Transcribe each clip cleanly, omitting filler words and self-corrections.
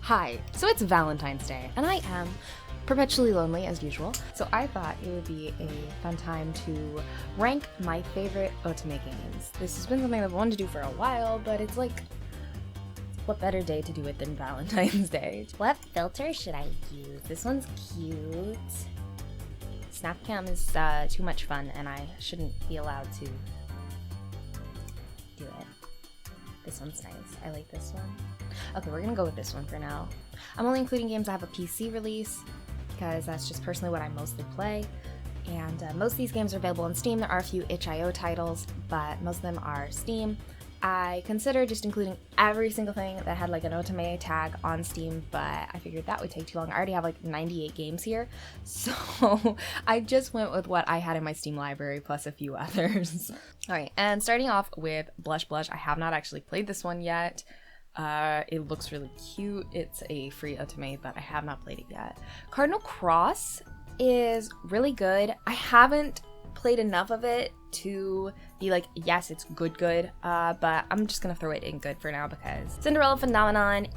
Hi, so it's Valentine's Day, and I am perpetually lonely as usual, so I thought it would be a fun time to rank my favorite Otome games. This has been something I've wanted to do for a while, but it's like, what better day to do it than Valentine's Day? What filter should I use? This one's cute. Snapcam is too much fun, and I shouldn't be allowed to do it. This one's nice. I like this one. Okay, we're gonna go with this one for now. I'm only including games that have a PC release because that's just personally what I mostly play. And most of these games are available on Steam. There are a few itch.io titles, but most of them are Steam. I considered just including every single thing that had like an Otome tag on Steam, but I figured that would take too long. I already have like 98 games here, so I just went with what I had in my Steam library plus a few others. Alright, and starting off with Blush Blush. I have not actually played this one yet. It looks really cute. It's a free Otome, but I have not played it yet. Cardinal Cross is really good. I haven't played enough of it to be like, yes, it's good, but I'm just gonna throw it in good for now because Cinderella Phenomenon,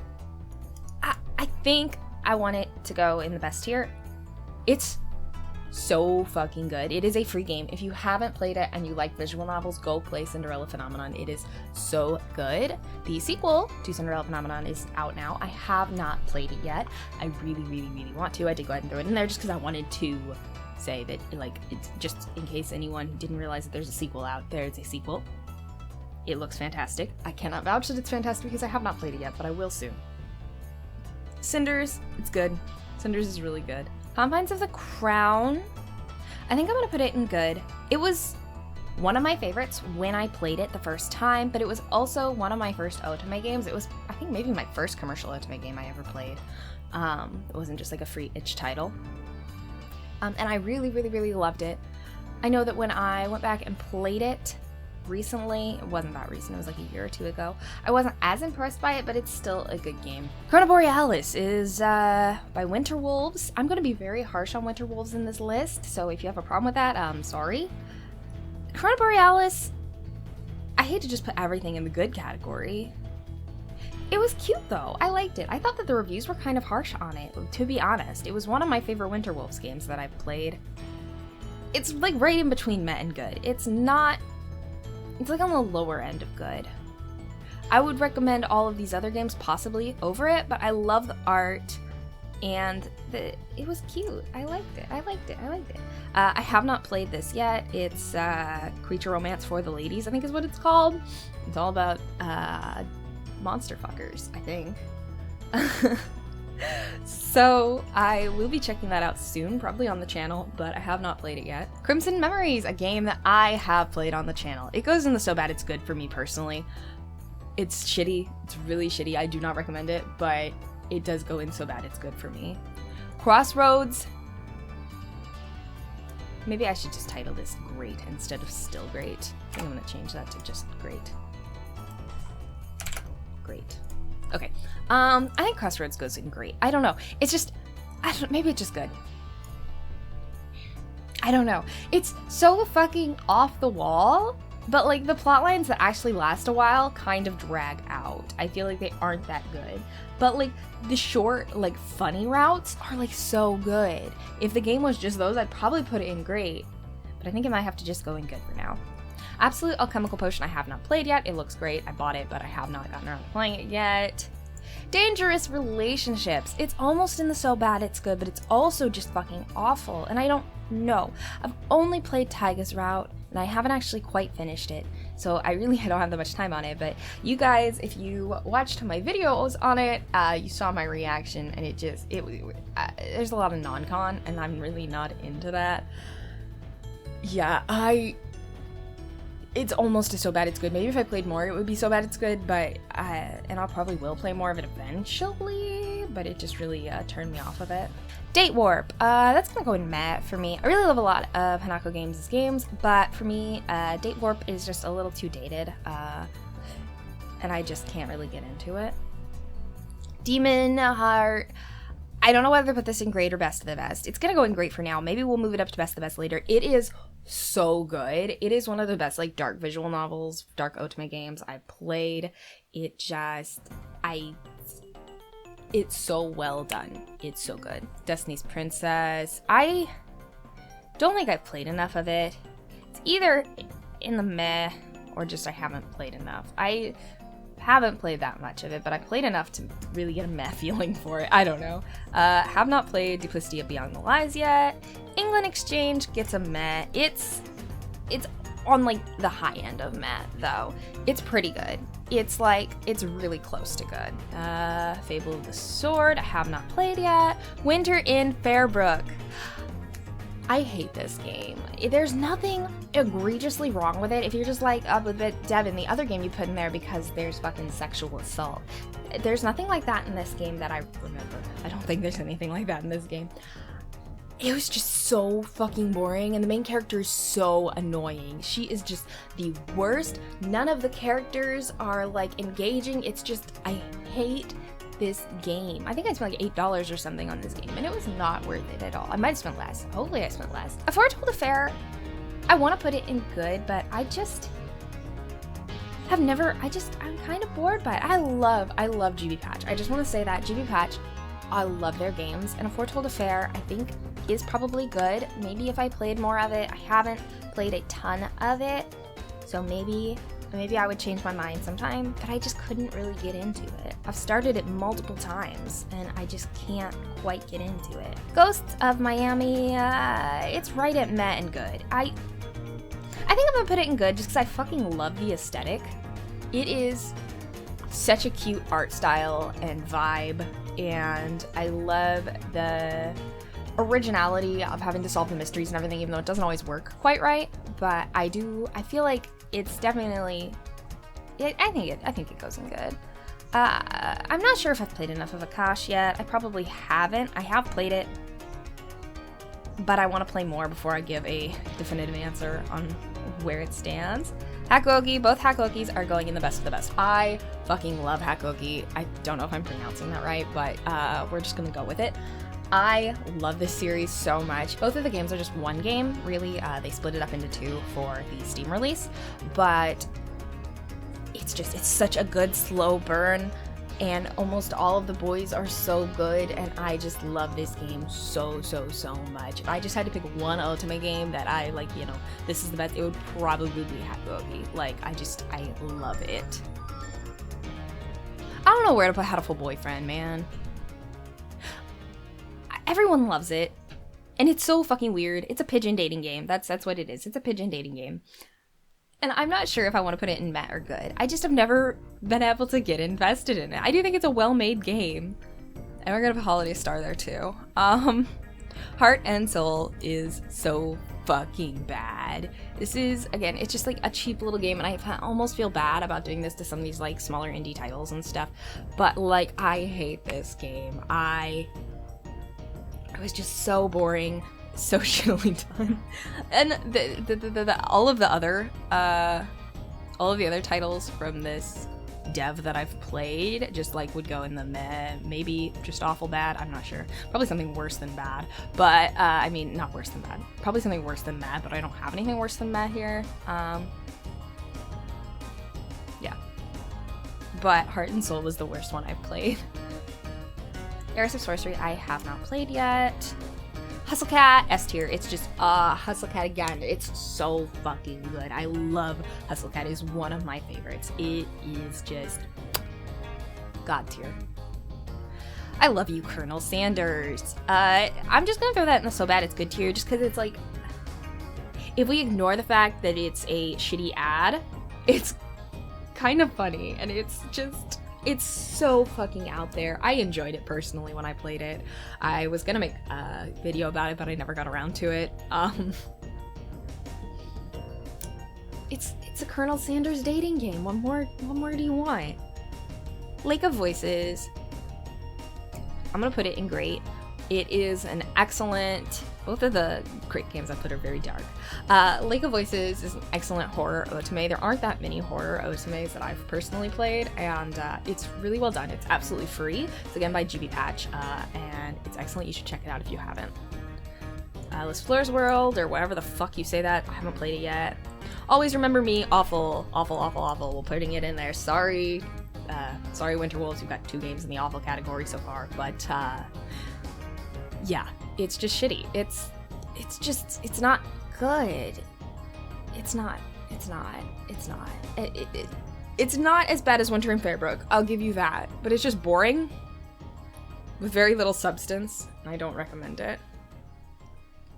I think I want it to go in the best tier. It's so fucking good. It is a free game. If you haven't played it and you like visual novels, go play Cinderella Phenomenon. It is so good. The sequel to Cinderella Phenomenon is out now. I have not played it yet. I really, really, really want to. I did go ahead and throw it in there just because I wanted to say that, like, it's just in case anyone didn't realize that there's a sequel out. There's a sequel. It looks fantastic. I cannot vouch that it's fantastic because I have not played it yet, but I will soon. Cinders, it's good. Cinders is really good. Confines of the Crown, I think I'm gonna put it in good. It was one of my favorites when I played it the first time, but it was also one of my first Otome games. It was, I think, maybe my first commercial Otome game I ever played. It wasn't just like a free itch title. And I really, really, really loved it. I know that when I went back and played it recently, it wasn't that recent, it was like a year or two ago, I wasn't as impressed by it, but it's still a good game. Chrono Borealis is by Winter Wolves. I'm going to be very harsh on Winter Wolves in this list, so if you have a problem with that, sorry. Chrono Borealis, I hate to just put everything in the good category. It was cute though. I liked it. I thought that the reviews were kind of harsh on it, to be honest. It was one of my favorite Winter Wolves games that I've played. It's like right in between meh and good. It's not, it's like on the lower end of good. I would recommend all of these other games possibly over it, but I love the art and it was cute. I liked it. I have not played this yet. It's Creature Romance for the Ladies, I think is what it's called. It's all about monster fuckers, I think. So I will be checking that out soon, probably on the channel, but I have not played it yet. Crimson Memories, a game that I have played on the channel. It goes in the so bad it's good for me personally. It's shitty. It's really shitty. I do not recommend it, but it does go in so bad it's good for me. Crossroads. Maybe I should just title this Great instead of Still Great. I think I'm gonna change that to just Great. Great. Okay. I think Crossroads goes in great. I don't know. It's just, maybe it's just good. I don't know. It's so fucking off the wall, but like the plot lines that actually last a while kind of drag out. I feel like they aren't that good. But like the short, like funny routes are like so good. If the game was just those, I'd probably put it in great. But I think it might have to just go in good for now. Absolute Alchemical Potion I have not played yet. It looks great. I bought it, but I have not gotten around to playing it yet. Dangerous Relationships. It's almost in the so bad it's good, but it's also just fucking awful, and I don't know. I've only played Taiga's Route, and I haven't actually quite finished it, so I really don't have that much time on it, but you guys, if you watched my videos on it, you saw my reaction, and there's a lot of non-con, and I'm really not into that. Yeah, it's almost so bad it's good. Maybe if I played more, it would be so bad it's good, but, and I probably will play more of it eventually, but it just really turned me off of it. Date Warp, that's gonna go in meh for me. I really love a lot of Hanako Games' games, but for me, Date Warp is just a little too dated, and I just can't really get into it. Demon Heart, I don't know whether to put this in great or best of the best. It's gonna go in great for now. Maybe we'll move it up to best of the best later. It is so good. It is one of the best like dark visual novels, dark Otome games I've played. It just, it's so well done. It's so good. Destiny's Princess. I don't think I've played enough of it. It's either in the meh or just I haven't played enough. I haven't played that much of it, but I played enough to really get a meh feeling for it. I don't know. Have not played Duplicity of Beyond the Lies yet. England Exchange gets a meh. It's on like the high end of meh though. It's pretty good. It's really close to good. Fable of the Sword, I have not played yet. Winter in Fairbrook. I hate this game. There's nothing egregiously wrong with it if you're just like, oh, but Devin, the other game you put in there because there's fucking sexual assault. There's nothing like that in this game that I remember. I don't think there's anything like that in this game. It was just so fucking boring, and the main character is so annoying. She is just the worst. None of the characters are like engaging. It's just, I hate this game. I think I spent like $8 or something on this game, and it was not worth it at all. I might have spent less. Hopefully I spent less. A Foretold Affair, I want to put it in good, but I just have never, I'm kind of bored by it. I love GB Patch. I just want to say that GB Patch, I love their games, and A Foretold Affair, I think, is probably good. Maybe if I played more of it. I haven't played a ton of it, so maybe I would change my mind sometime, but I just couldn't really get into it. I've started it multiple times, and I just can't quite get into it. Ghosts of Miami, it's right at meh and good. I think I'm gonna put it in good just because I fucking love the aesthetic. It is such a cute art style and vibe, and I love the originality of having to solve the mysteries and everything, even though it doesn't always work quite right, but I feel like it's definitely, I think it goes in good. I'm not sure if I've played enough of Akash yet. I probably haven't. I have played it, but I want to play more before I give a definitive answer on where it stands. Hakoki, both Hakokis are going in the best of the best. I fucking love Hakoki. I don't know if I'm pronouncing that right, but we're just gonna go with it. I love this series so much. Both of the games are just one game, really. They split it up into two for the Steam release, but it's such a good slow burn, and almost all of the boys are so good, and I just love this game so much. If I just had to pick one Otome game that I like, this is the best, it would probably be Hakoki. Like, I love it. I don't know where to put Hatoful Boyfriend, man. Everyone loves it, and it's so fucking weird. It's a pigeon dating game. That's what it is. It's a pigeon dating game. And I'm not sure if I want to put it in meh or good. I just have never been able to get invested in it. I do think it's a well-made game. And we're gonna put Holiday Star there too. Heart and Soul is so fucking bad. This is, again, it's just like a cheap little game, and I almost feel bad about doing this to some of these like smaller indie titles and stuff. But like, I hate this game. It was just so boring, so shittily done, and all of the other titles from this dev that I've played just like would go in the meh, maybe just awful bad. I'm not sure. Probably something worse than bad, but I mean, not worse than bad. Probably something worse than meh, but I don't have anything worse than meh here. Yeah, but Heart and Soul was the worst one I've played. Heiress of Sorcery, I have not played yet. Hustle Cat, S tier. It's just, Hustle Cat again. It's so fucking good. I love Hustle Cat. It is one of my favorites. It is just God tier. I love you, Colonel Sanders. I'm just gonna throw that in the so bad it's good tier just because it's like, if we ignore the fact that it's a shitty ad, it's kind of funny, and it's so fucking out there. I enjoyed it personally when I played it. I was gonna make a video about it, but I never got around to it. It's a Colonel Sanders dating game. What more do you want? Lake of Voices, I'm gonna put it in great. It is an excellent, both of the great games I put are very dark. Lake of Voices is an excellent horror otome. There aren't that many horror otomes that I've personally played, and it's really well done. It's absolutely free. It's again by GB Patch, and it's excellent. You should check it out if you haven't. Liz Fleur's World, or whatever the fuck you say that. I haven't played it yet. Always Remember Me, awful. We're putting it in there. Sorry. Sorry, Winterwolves, you've got 2 games in the awful category so far, but yeah, it's just shitty. It's not good. It's not as bad as Winter in Fairbrook, I'll give you that, but it's just boring with very little substance. I don't recommend it.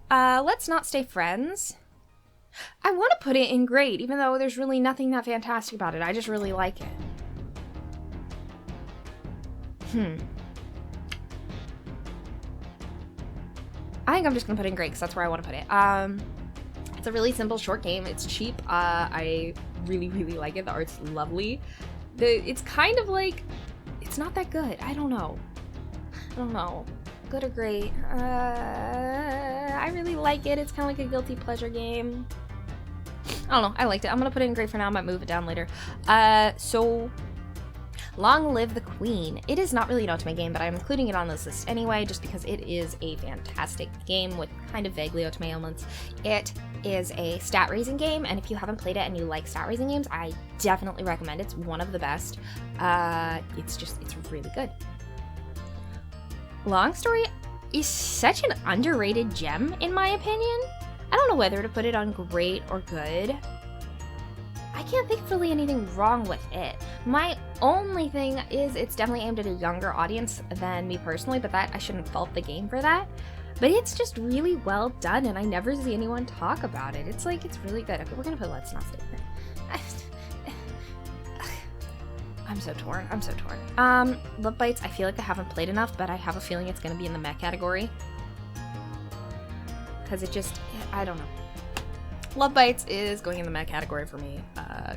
Let's Not Stay Friends. I want to put it in great, even though there's really nothing that fantastic about it. I just really like it. I think I'm just gonna put it in great because that's where I want to put it. It's a really simple, short game. It's cheap. I really, really like it. The art's lovely. It's kind of like, it's not that good. I don't know. Good or great? I really like it. It's kind of like a guilty pleasure game. I don't know. I liked it. I'm gonna put it in great for now. I might move it down later. So Long Live the Queen. It is not really an Otome game, but I'm including it on this list anyway, just because it is a fantastic game with kind of vaguely Otome elements. It is a stat-raising game, and if you haven't played it and you like stat-raising games, I definitely recommend it. It's one of the best. It's really good. Long Story is such an underrated gem, in my opinion. I don't know whether to put it on great or good. I can't think of really anything wrong with it. My only thing is it's definitely aimed at a younger audience than me personally, but that I shouldn't fault the game for that. But it's just really well done, and I never see anyone talk about it. It's really good. Okay, we're gonna put Let's Not Stay Friends. I'm so torn. Love Bites, I feel like I haven't played enough, but I have a feeling it's gonna be in the mech category. Because I don't know. Love Bites is going in the mech category for me.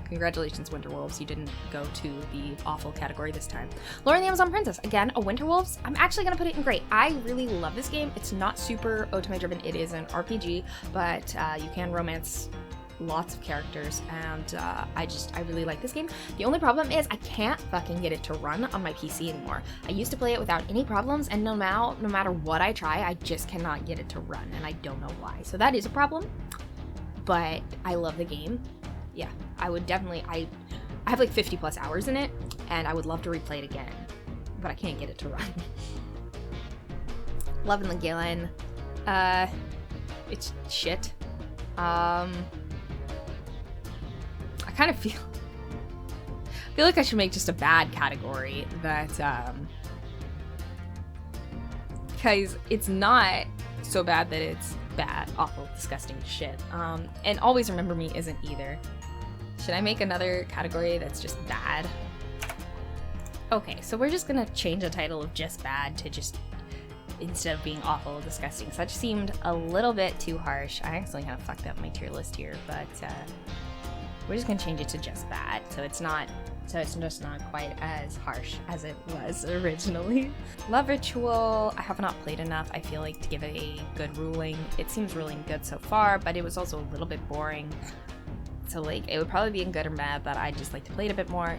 Congratulations, Winterwolves. You didn't go to the awful category this time. Lore and the Amazon Princess. Again, a Winterwolves. I'm actually going to put it in great. I really love this game. It's not super Otome driven. It is an RPG, but you can romance lots of characters, and I really like this game. The only problem is I can't fucking get it to run on my PC anymore. I used to play it without any problems, and no matter what I try, I just cannot get it to run, and I don't know why. So that is a problem. But I love the game. Yeah, I would definitely, I have like 50 plus hours in it, and I would love to replay it again, but I can't get it to run. Loving the Gillen. It's shit. I kind of feel like I should make just a bad category that, because it's not so bad that it's bad, awful, disgusting shit. And Always Remember Me isn't either. Should I make another category that's just bad? Okay, so we're just gonna change the title of just bad to just, instead of being awful, disgusting. So that just seemed a little bit too harsh. I actually kind of fucked up my tier list here, but we're just gonna change it to just bad. So it's just not quite as harsh as it was originally. Love Ritual, I have not played enough, I feel like, to give it a good ruling. It seems really good so far, but it was also a little bit boring. So like, it would probably be in good or bad, but I'd just like to play it a bit more.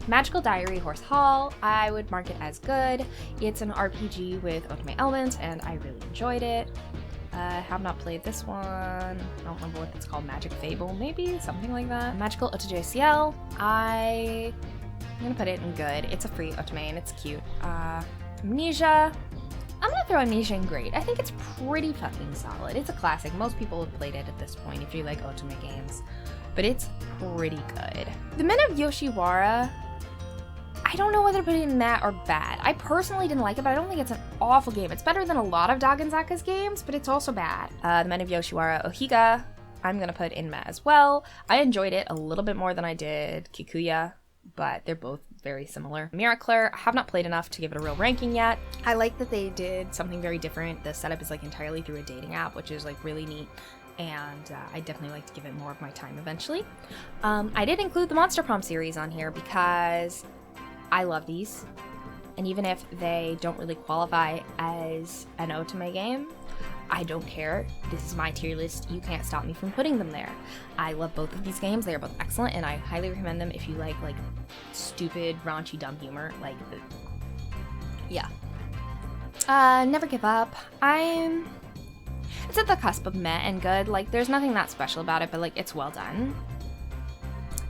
Magical Diary Horse Hall, I would mark it as good. It's an RPG with Otome elements, and I really enjoyed it. Have not played this one. I don't remember what it's called. Magic Fable, maybe? Something like that. Magical Otome CL. I'm gonna put it in good. It's a free Otome and it's cute. Amnesia. I'm gonna throw Amnesia in great. I think it's pretty fucking solid. It's a classic. Most people have played it at this point if you like Otome games. But it's pretty good. The Men of Yoshiwara. I don't know whether to put it in that or bad. I personally didn't like it, but I don't think it's an awful game. It's better than a lot of Dagonzaka's games, but it's also bad. The Men of Yoshiwara Ohiga, I'm gonna put in meh as well. I enjoyed it a little bit more than I did Kikuya, but they're both very similar. Miracler, I have not played enough to give it a real ranking yet. I like that they did something very different. The setup is like entirely through a dating app, which is like really neat. And I definitely like to give it more of my time eventually. I did include the Monster Prom series on here because I love these, and even if they don't really qualify as an Otome game, I don't care. This is my tier list. You can't stop me from putting them there. I love both of these games. They are both excellent, and I highly recommend them if you like stupid, raunchy, dumb humor. Yeah. Never Give Up. It's at the cusp of meh and good. Like, there's nothing that special about it, but like, it's well done.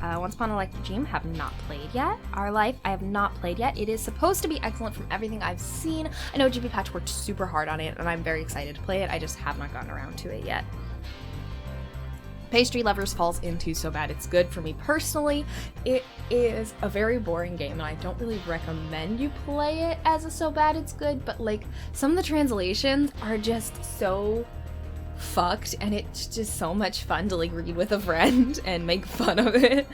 Once Upon a Electric Dream, have not played yet. Our Life, I have not played yet. It is supposed to be excellent from everything I've seen. I know GP Patch worked super hard on it, and I'm very excited to play it. I just have not gotten around to it yet. Pastry Lovers falls into So Bad It's Good for me personally. It is a very boring game, and I don't really recommend you play it as a So Bad It's Good, but like some of the translations are just so fucked, and it's just so much fun to like read with a friend and make fun of it.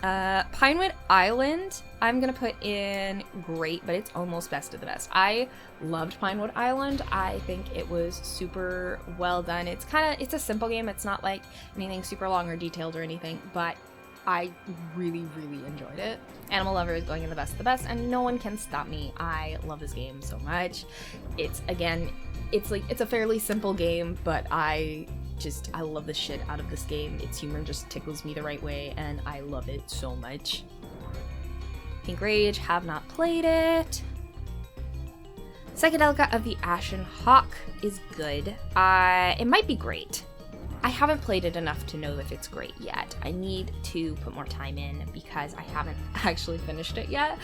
Pinewood Island, I'm gonna put in great, but it's almost best of the best. I loved Pinewood Island. I think it was super well done. It's a simple game. It's not like anything super long or detailed or anything, but I really, really enjoyed it. Animal Lover is going in the best of the best, and no one can stop me. I love this game so much. It's a fairly simple game, but I love the shit out of this game. Its humor just tickles me the right way, and I love it so much. Pink Rage, have not played it. Psychedelica of the Ashen Hawk is good. It might be great. I haven't played it enough to know if it's great yet. I need to put more time in because I haven't actually finished it yet.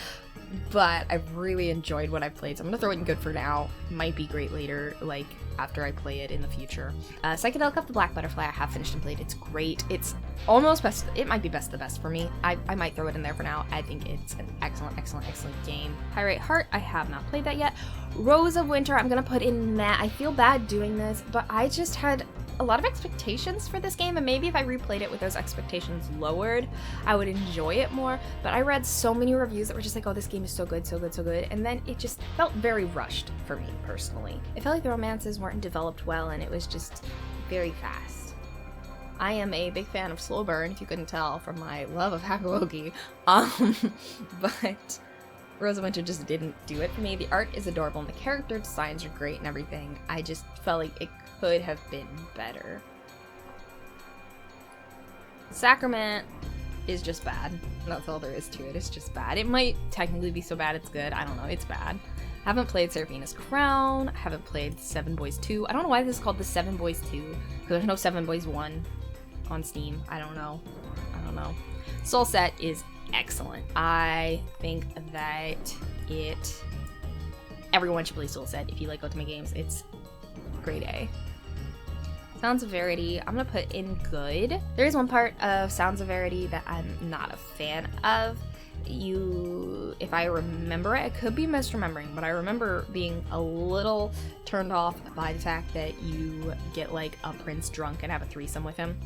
But I've really enjoyed what I've played, so I'm gonna throw it in good for now. Might be great later, like after I play it in the future. Psychedelic of the Black Butterfly, I have finished and played. It's great. It's almost best. It might be best of the best for me. I might throw it in there for now. I think it's an excellent, excellent, excellent game. Pyrite Heart, I have not played that yet. Rose of Winter, I'm gonna put in Matt. I feel bad doing this, but I just had a lot of expectations for this game, and maybe if I replayed it with those expectations lowered, I would enjoy it more. But I read so many reviews that were just like, oh, this game is so good, so good, so good, and then it just felt very rushed for me personally. It felt like the romances weren't developed well, and it was just very fast. I am a big fan of Slow Burn, if you couldn't tell from my love of Hakuogi, but Rose of Winter just didn't do it for me. The art is adorable and the character designs are great and everything. I just felt like it could have been better. Sacrament is just bad. That's all there is to it. It's just bad. It might technically be so bad it's good. I don't know. It's bad. I haven't played Seraphina's Crown. I haven't played Seven Boys 2. I don't know why this is called the Seven Boys 2, because there's no Seven Boys 1 on Steam. I don't know. Soul Set is excellent. I think that everyone should play Soul Set if you like Otome games. It's grade A. Sounds of Verity, I'm gonna put in good. There is one part of Sounds of Verity that I'm not a fan of. If I remember it, I could be misremembering, but I remember being a little turned off by the fact that you get like a prince drunk and have a threesome with him.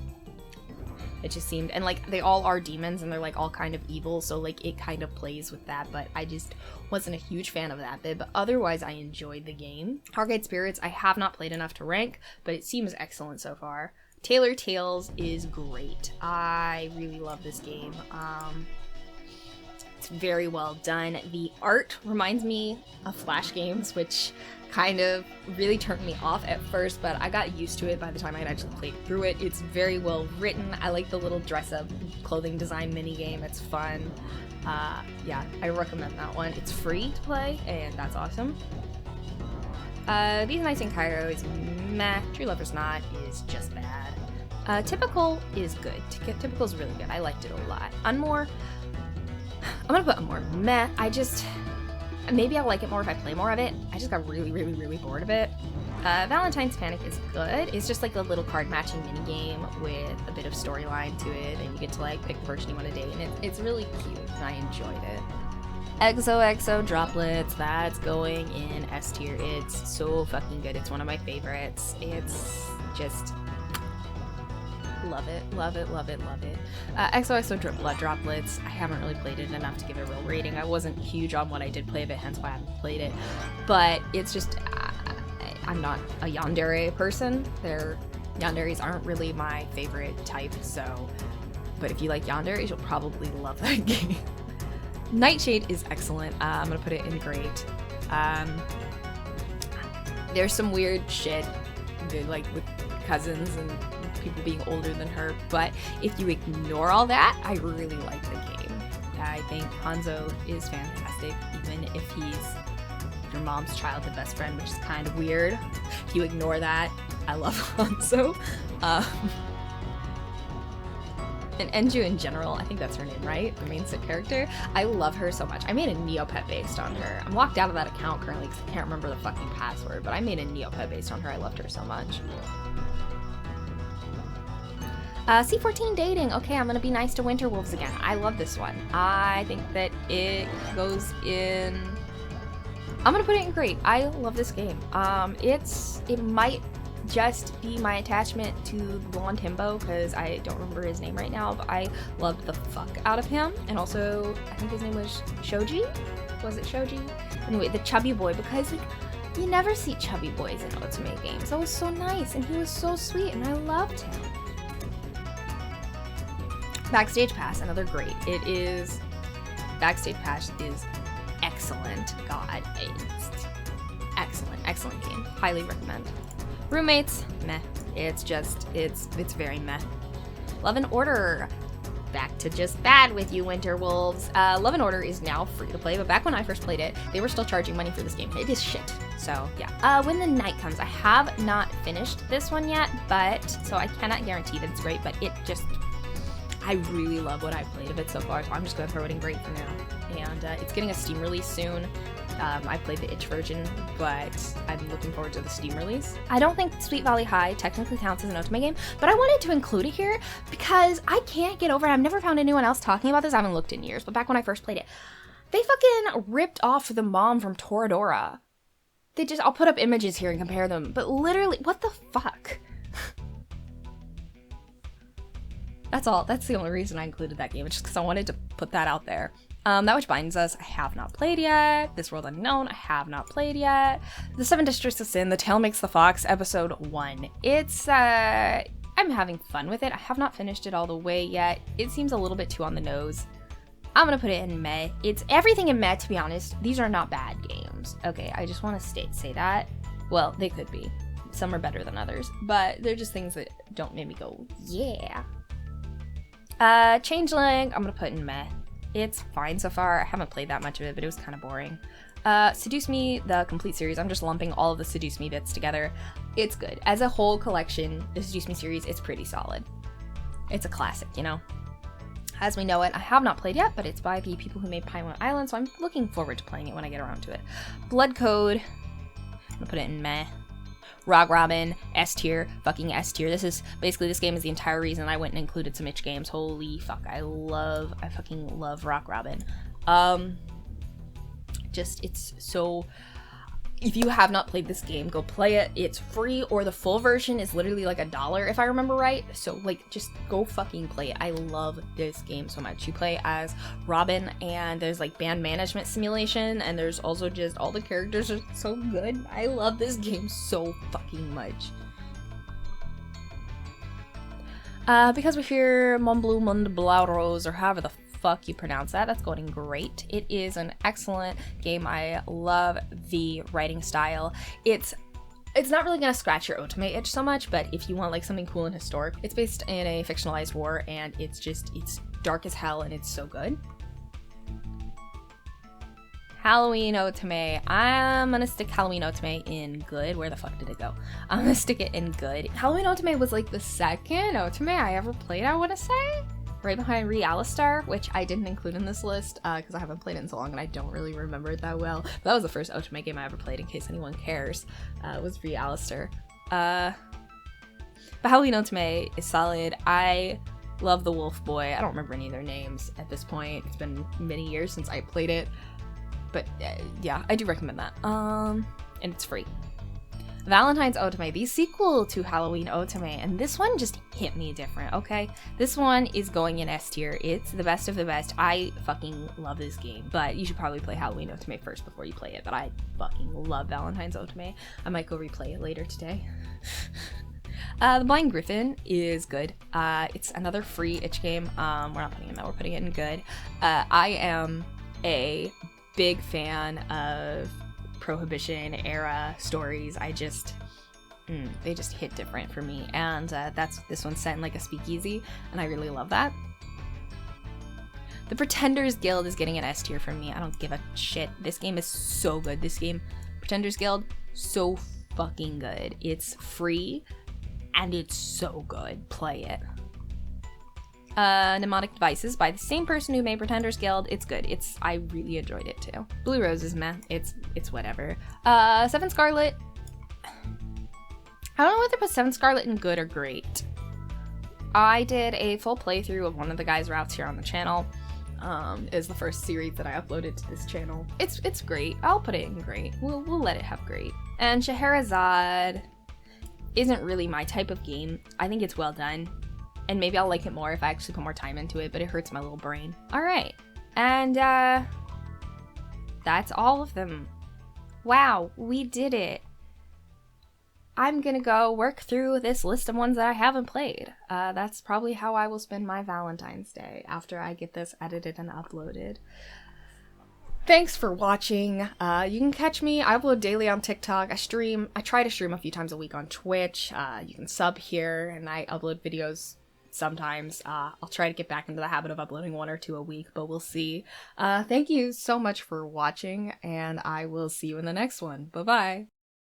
It just seemed, and like they all are demons and they're like all kind of evil, so like it kind of plays with that, but I just wasn't a huge fan of that bit. But otherwise I enjoyed the game. Hargate Spirits, I have not played enough to rank, but it seems excellent so far. Taylor Tales is great. I really love this game. It's very well done. The art reminds me of Flash games, which kind of really turned me off at first, but I got used to it by the time I had actually played through it. It's very well written. I like the little dress-up clothing design mini-game. It's fun. Yeah, I recommend that one. It's free to play, and that's awesome. These Nights in Cairo is meh. True Lover's Not is just bad. Typical is good. Typical is really good. I liked it a lot. Unmore, I'm gonna put Unmore meh. Maybe I'll like it more if I play more of it. I just got really, really, really bored of it. Valentine's Panic is good. It's just like a little card matching mini game with a bit of storyline to it, and you get to like pick the person you want to date, and it's really cute, and I enjoyed it. XOXO Droplets, that's going in S tier. It's so fucking good. It's one of my favorites. It's just love it, love it, love it, love it. XOXO Blood Droplets, I haven't really played it enough to give it a real rating. I wasn't huge on what I did play of it, hence why I haven't played it. But it's just, I'm not a yandere person. Yanderes aren't really my favorite type, so. But if you like yanderes, you'll probably love that game. Nightshade is excellent. I'm gonna put it in great. There's some weird shit, like with cousins and people being older than her, but if you ignore all that, I really like the game. I think Hanzo is fantastic, even if he's your mom's childhood best friend, which is kind of weird. If you ignore that, I love Hanzo. And Enju in general, I think that's her name, right? The main Sit character. I love her so much. I made a Neopet based on her. I'm locked out of that account currently because I can't remember the fucking password, but I made a Neopet based on her. I loved her so much. C14 dating. Okay, I'm gonna be nice to Winterwolves again. I love this one. I think that it goes in... I'm gonna put it in great. I love this game. It might just be my attachment to the blonde himbo because I don't remember his name right now, but I loved the fuck out of him. And also, I think his name was Shoji? Was it Shoji? Anyway, the chubby boy, because like you never see chubby boys in Otome games. That was so nice, and he was so sweet, and I loved him. Backstage Pass, another great. It is... Backstage Pass is excellent. God, it's excellent game. Highly recommend. Roommates, meh. It's just, it's very meh. Love and Order. Back to just bad with you, Winterwolves. Love and Order is now free to play, but back when I first played it, they were still charging money for this game. It is shit. So, yeah. When the Night Comes. I have not finished this one yet, so I cannot guarantee that it's great, but it just... I really love what I've played of it so far, so I'm just going to throw it in great for now. And it's getting a Steam release soon. I played the itch version, but I'm looking forward to the Steam release. I don't think Sweet Valley High technically counts as an Otome game, but I wanted to include it here because I can't get over it. I've never found anyone else talking about this. I haven't looked in years, but back when I first played it, they fucking ripped off the mom from Toradora. I'll put up images here and compare them, but literally, what the fuck? That's all. That's the only reason I included that game. It's just because I wanted to put that out there. That Which Binds Us, I have not played yet. This World Unknown, I have not played yet. The Seven Districts of Sin, The Tail Makes the Fox, Episode 1. It's, I'm having fun with it. I have not finished it all the way yet. It seems a little bit too on the nose. I'm gonna put it in meh. It's everything in meh, to be honest. These are not bad games. Okay, I just want to say that. Well, they could be. Some are better than others, but they're just things that don't make me go, yeah. Changeling, I'm gonna put in meh. It's fine so far. I haven't played that much of it, but it was kind of boring. Seduce Me, the complete series. I'm just lumping all of the Seduce Me bits together. It's good. As a whole collection, the Seduce Me series, it's pretty solid. It's a classic, you know? As we know it, I have not played yet, but it's by the people who made Pinewood Island, so I'm looking forward to playing it when I get around to it. Blood Code, I'm gonna put it in meh. Rock Robin, S tier, fucking S tier. This game is the entire reason I went and included some itch games. Holy fuck, I fucking love Rock Robin. It's so, if you have not played this game, go play it. It's free, or the full version is literally like $1 if I remember right. So like, just go fucking play it. I love this game so much. You play as Robin, and there's like band management simulation, and there's also just all the characters are so good. I love this game so fucking much. Because we're here, Mon Bleu, Monde Blau Rose, or however the fuck you pronounce that, that's going great. It is an excellent game. I love the writing style. It's not really gonna scratch your Otome itch so much, but if you want like something cool and historic, it's based in a fictionalized war, and it's dark as hell, and it's so good. Halloween Otome. I'm gonna stick Halloween Otome in good. Where the fuck did it go? I'm gonna stick it in good. Halloween Otome was like the second Otome I ever played, I want to say. Right behind Realistar, which I didn't include in this list because I haven't played it in so long and I don't really remember it that well. But that was the first Otome game I ever played, in case anyone cares. It was Realistar. But Halloween Otome is solid. I love the Wolf Boy. I don't remember any of their names at this point. It's been many years since I played it. But yeah, I do recommend that. And it's free. Valentine's Otome, the sequel to Halloween Otome, and this one just hit me different, okay? This one is going in S tier. It's the best of the best. I fucking love this game, but you should probably play Halloween Otome first before you play it, but I fucking love Valentine's Otome. I might go replay it later today. The Blind Griffin is good. It's another free itch game. We're not putting it in that, we're putting it in good. I am a big fan of Prohibition era stories. They just hit different for me, and this one's set in like a speakeasy, and I really love that. The Pretenders Guild is getting an S tier from me. I don't give a shit. This game is so good. This game, Pretenders Guild, so fucking good. It's free and it's so good. Play it. Mnemonic Devices by the same person who made Pretenders Guild. It's good. I really enjoyed it too. Blue Roses, meh. It's whatever. Seven Scarlet. I don't know whether to put Seven Scarlet in good or great. I did a full playthrough of one of the guys' routes here on the channel. Is the first series that I uploaded to this channel. It's great. I'll put it in great. We'll let it have great. And Scheherazade isn't really my type of game. I think it's well done. And maybe I'll like it more if I actually put more time into it, but it hurts my little brain. Alright. And that's all of them. Wow, we did it. I'm gonna go work through this list of ones that I haven't played. That's probably how I will spend my Valentine's Day after I get this edited and uploaded. Thanks for watching. You can catch me. I upload daily on TikTok. I try to stream a few times a week on Twitch. You can sub here, and I upload videos sometimes. I'll try to get back into the habit of uploading 1 or 2 a week, but we'll see. Thank you so much for watching, and I will see you in the next one. Bye-bye.